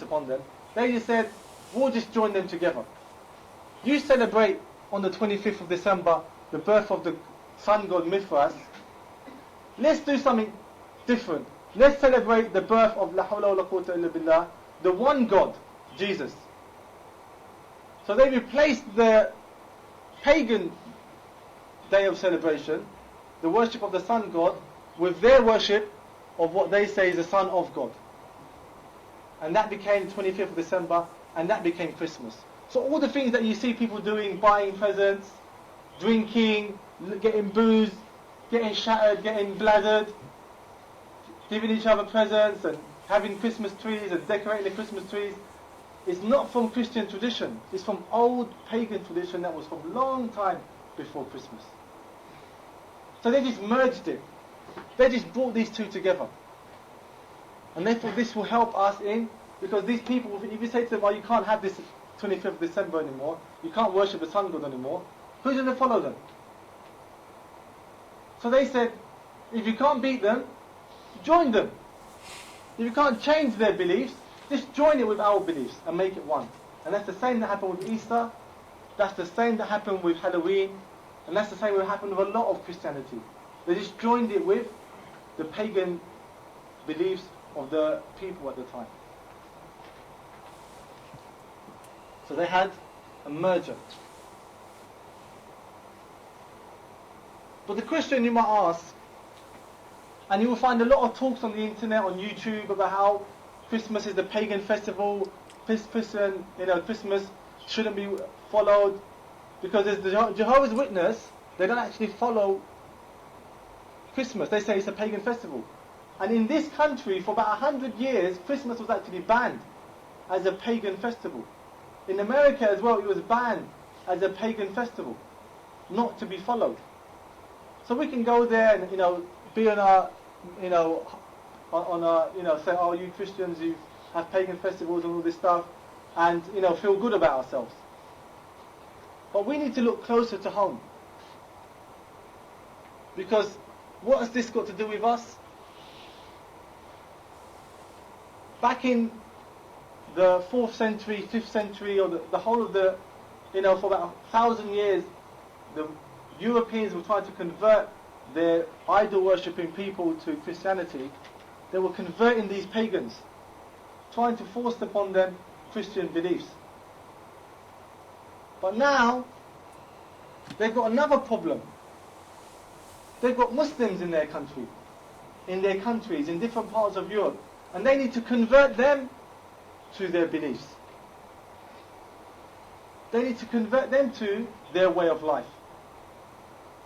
upon them. They just said, we'll just join them together. You celebrate on the 25th of December the birth of the sun god Mithras. Let's do something different. Let's celebrate the birth of La hawla wa la quwwata illa billah, the one God, Jesus. So they replaced the pagan day of celebration, the worship of the sun god, with their worship of what they say is the son of God. And that became 25th of December, and that became Christmas. So all the things that you see people doing, buying presents, drinking, getting booze, getting shattered, getting blathered, giving each other presents and having Christmas trees and decorating the Christmas trees, is not from Christian tradition. It's from old pagan tradition that was from a long time before Christmas. So they just merged it. They just brought these two together. And they thought this will help us in, because these people, if you say to them, oh, you can't have this 25th of December anymore, you can't worship the sun god anymore, who's going to follow them? So they said, if you can't beat them, join them. If you can't change their beliefs, just join it with our beliefs and make it one. And that's the same that happened with Easter, that's the same that happened with Halloween, and that's the same that happened with a lot of Christianity. They just joined it with the pagan beliefs of the people at the time. So they had a merger. But the question you might ask, and you will find a lot of talks on the internet, on YouTube, about how Christmas is the pagan festival, Christmas shouldn't be followed, because as the Jehovah's Witness, they don't actually follow Christmas. They say it's a pagan festival. And in this country, for about 100 years, Christmas was actually banned as a pagan festival. In America as well, it was banned as a pagan festival, not to be followed. So we can go there and, be on our, say, oh, you Christians, you have pagan festivals and all this stuff, and, feel good about ourselves. But we need to look closer to home. Because what has this got to do with us? Back in the 4th century, 5th century, or the whole of the, for about 1,000 years, the Europeans were trying to convert their idol-worshipping people to Christianity. They were converting these pagans, trying to force upon them Christian beliefs. But now, they've got another problem. They've got Muslims in their country, in their countries, in different parts of Europe, and they need to convert them to their beliefs. They need to convert them to their way of life.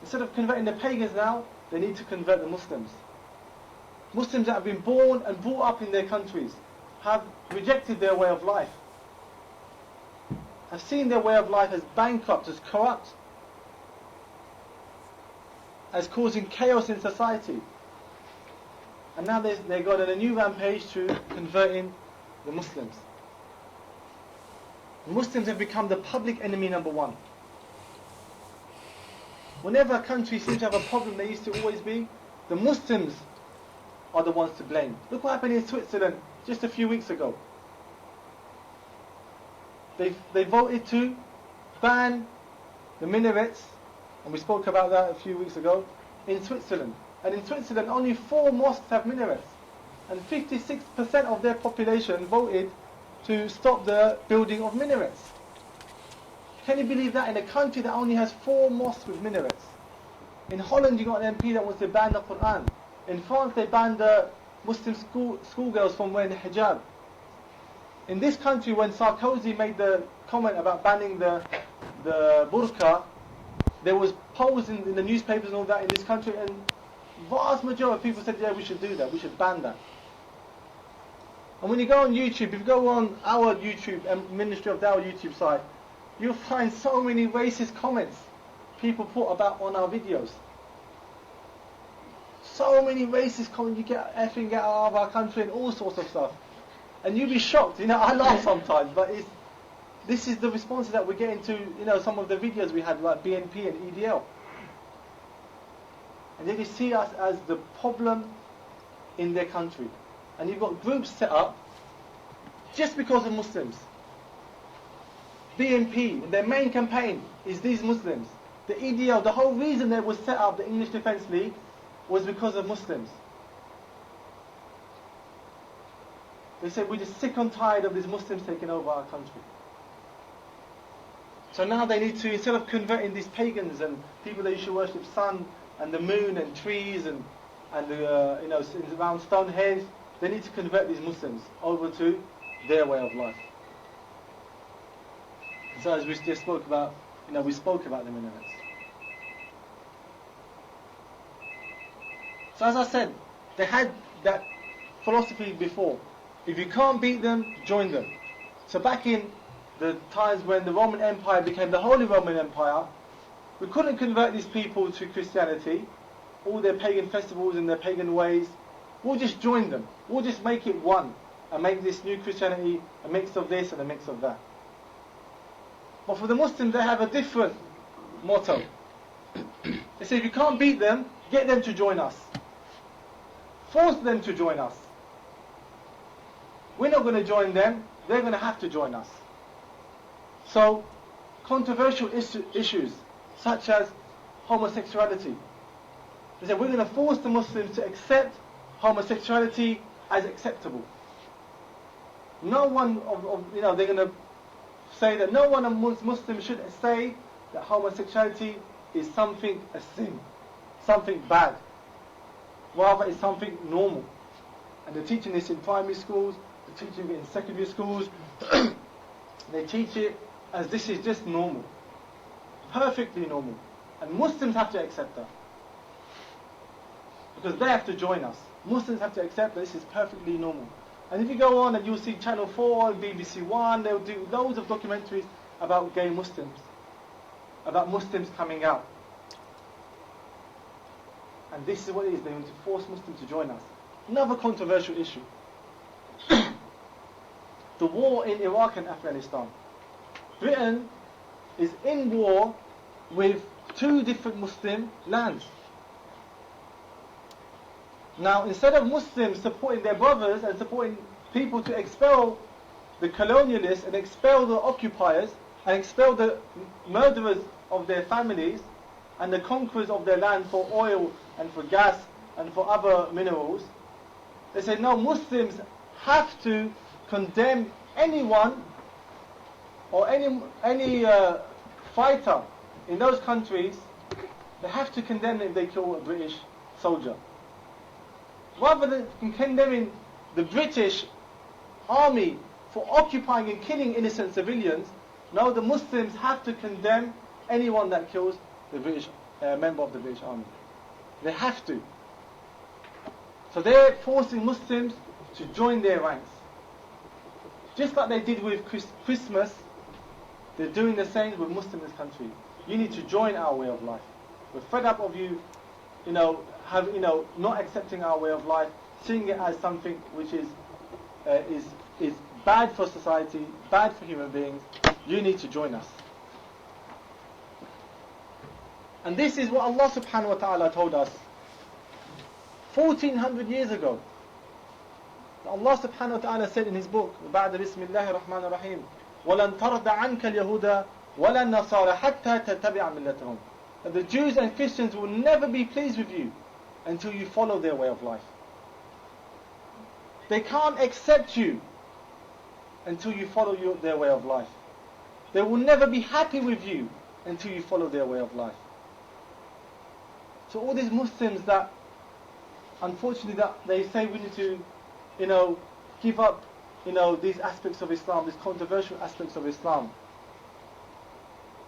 Instead of converting the pagans now, they need to convert the Muslims. Muslims that have been born and brought up in their countries have rejected their way of life, have seen their way of life as bankrupt, as corrupt, as causing chaos in society. And now they've got on a new rampage to converting the Muslims. The Muslims have become the public enemy number one. Whenever a country seems to have a problem, there used to always be, the Muslims are the ones to blame. Look what happened in Switzerland just a few weeks ago. They voted to ban the minarets, and we spoke about that a few weeks ago, in Switzerland. And in Switzerland, only 4 mosques have minarets. And 56% of their population voted to stop the building of minarets. Can you believe that, in a country that only has 4 mosques with minarets? In Holland, you got an MP that wants to ban the Quran. In France, they banned the Muslim schoolgirls from wearing hijab. In this country, when Sarkozy made the comment about banning the burqa, there was polls in the newspapers and all that in this country, and vast majority of people said, yeah, we should do that, we should ban that. And when you go on YouTube, if you go on our YouTube, Ministry of Dawah YouTube site, you'll find so many racist comments people put about on our videos. So many racist comments, you get effing out of our country and all sorts of stuff. And you'll be shocked, I laugh sometimes, but this is the responses that we're getting to, some of the videos we had, like BNP and EDL. And they just see us as the problem in their country. And you've got groups set up, just because of Muslims. BNP, their main campaign is these Muslims. The EDL, the whole reason they was set up, the English Defence League, was because of Muslims. They said, we're just sick and tired of these Muslims taking over our country. So now they need to, instead of converting these pagans and people that used to worship sun and the moon and trees and around Stonehenge, they need to convert these Muslims over to their way of life. So as we just spoke about, we spoke about them in minutes. So as I said, they had that philosophy before. If you can't beat them, join them. So back in the times when the Roman Empire became the Holy Roman Empire, we couldn't convert these people to Christianity, all their pagan festivals and their pagan ways. We'll just join them. We'll just make it one and make this new Christianity a mix of this and a mix of that. But for the Muslims, they have a different motto. They say, if you can't beat them, get them to join us. Force them to join us. We're not going to join them, they're going to have to join us. So, controversial issues such as homosexuality. They say, we're going to force the Muslims to accept homosexuality as acceptable. No one they're going to say that no one amongst Muslims should say that homosexuality is something, a sin, something bad. Rather, it's something normal. And they're teaching this in primary schools, they're teaching it in secondary schools. They teach it as this is just normal. Perfectly normal. And Muslims have to accept that. Because they have to join us. Muslims have to accept that this is perfectly normal. And if you go on and you'll see Channel 4, BBC 1, they'll do loads of documentaries about gay Muslims. About Muslims coming out. And this is what it is. They want to force Muslims to join us. Another controversial issue. The war in Iraq and Afghanistan. Britain is in war with two different Muslim lands. Now, instead of Muslims supporting their brothers and supporting people to expel the colonialists and expel the occupiers and expel the murderers of their families and the conquerors of their land for oil and for gas and for other minerals, they say, no, Muslims have to condemn anyone or any fighter in those countries. They have to condemn them if they kill a British soldier. Rather than condemning the British army for occupying and killing innocent civilians, no, the Muslims have to condemn anyone that kills the British member of the British army. They have to. So they're forcing Muslims to join their ranks. Just like they did with Christmas, they're doing the same with Muslims in this country. You need to join our way of life. We're fed up of you, not accepting our way of life, seeing it as something which is bad for society, bad for human beings. You need to join us. And this is what Allah subhanahu wa ta'ala told us 1400 years ago. Allah subhanahu wa ta'ala said in his book, بعد بسم الله الرحمن الرحيم وَلَنْ تَرْضَ عَنْكَ الْيَهُودَ وَلَا النَّصَارَ حَتَّى تَتَّبِعَ مِلَّتَهُمْ. That the Jews and Christians will never be pleased with you until you follow their way of life. They can't accept you until you follow their way of life. They will never be happy with you until you follow their way of life. So all these Muslims that, unfortunately, that they say we need to, give up, these aspects of Islam, these controversial aspects of Islam.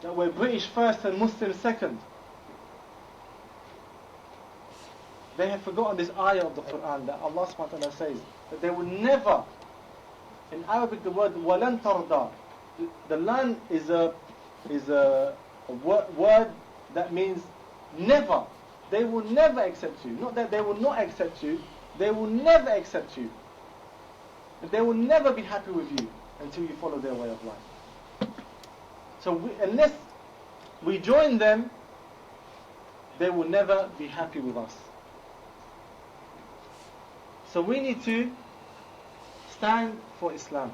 That we're British first and Muslims second. They have forgotten this ayah of the Quran that Allah subhanahu wa ta'ala says that they will never, in Arabic the word walan tarda, the lan is a word that means never. They will never accept you. Not that they will not accept you, they will never accept you. And they will never be happy with you until you follow their way of life. So unless we join them, they will never be happy with us. So we need to stand for Islam.